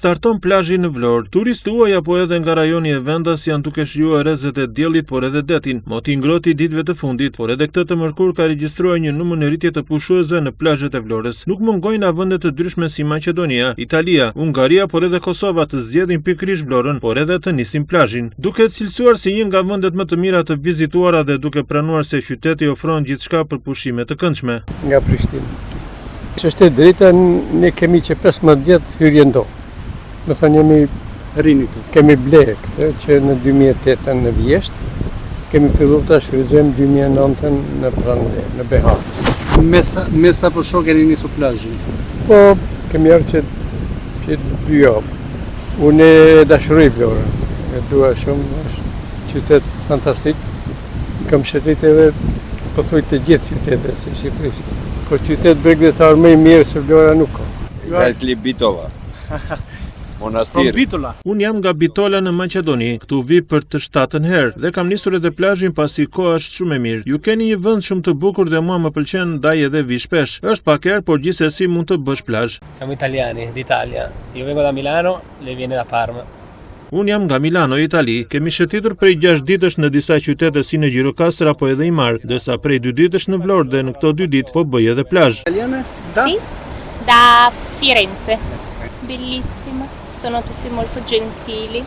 Starton plazhi në Vlorë. Turistë huaj apo edhe nga rajoni e Vendas janë duke shijuar rrezet e diellit por edhe detin. Moti ngroti ditëve të fundit, por edhe këtë të mërkur ka regjistruar një numër në rritje të pushuesve në plazhet e Vlorës. Nuk mungojnë avende të ndryshme si Maqedonia, Italia, Hungaria, por edhe Kosova të zgjedhin pikërisht Vlorën, por edhe të nisin plazhin. Duket cilësuar si një nga vendet më të mira të vizituara dhe duke pranuar se qyteti ofron gjithçka për pushime të këndshme. Nga Prishtinë. Ç'është e drejta, ne kemi që 15 vjet hyrje ndo. Më thënë jemi rini këtu. Kemi ble këtë që në 2008 në Vjesht, kemi filluar ta shfrytëzojmë 2009 në Pranve, në Behar. Me sa për shok e rini su plazhin? Po, kemi ardhur që 2 javë. Unë e dashuroj Vlorën. E dua shumë, është qytet fantastik. Kam shëtit edhe pothuaj të gjithë qytetet si Shqipërisë. Po qytet bregdetar më i mirë se Vlora nuk ka. Exactly Bitova. Monastiri. Unë jam nga Bitola në Maqedoni, këtu vi për të 7ën herë dhe kam nisur edhe plazhin pasi koha është shumë e mirë. Ju keni një vend shumë të bukur dhe mua më pëlqen, ndaj edhe vi shpesh. Është pak erë, por gjithsesi mund të bësh plazh. Siamo italiani d'Italia. Io vengo da Milano, lei viene da Parma. Unë jam nga Milano, Itali. Kemi shëtitur prej 6 ditësh në disa qytete si në Gjirokastër apo edhe Imar, ndërsa prej 2 ditësh në Vlorë dhe në këto 2 ditë po bëj edhe plazh. Sì, da Firenze. Bellissima. Sono tutti molto gentili.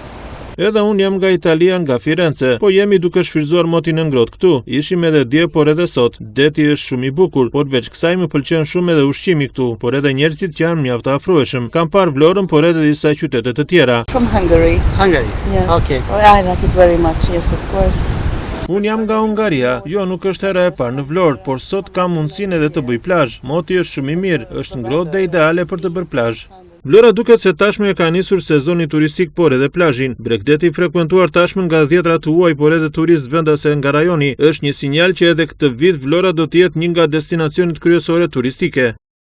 Edhe unë jam nga Italia, nga Firenze, po jemi duke shfrytzuar motin e ngrohtë këtu. Ishim edhe dje, por edhe sot. Deti është shumë i bukur, por veç kësaj më pëlqen shumë edhe ushqimi këtu, por edhe njerëzit që janë mjaft të afrueshëm. Kam parë Vlorën, por edhe disa qytete të tjera. From Hungary. Hungary? Yes. Okay. Oh, I like it very much, yes, of course. Unë jam nga Hungaria, jo nuk është hera e parë në Vlorë, por sot kam mundësinë edhe të bëj plazh. Moti është shumë i mirë, është ngrohtë dhe ideale për të bërë plazh. Vlora duket se tashmë e ka nisur sezoni turistik por edhe plazhin. Bregdeti i frekuentuar tashmë nga dhjetra të huaj por edhe turistë vendase nga rajoni është një sinjal që edhe këtë vit Vlora do të jetë një nga destinacionet kryesore turistike.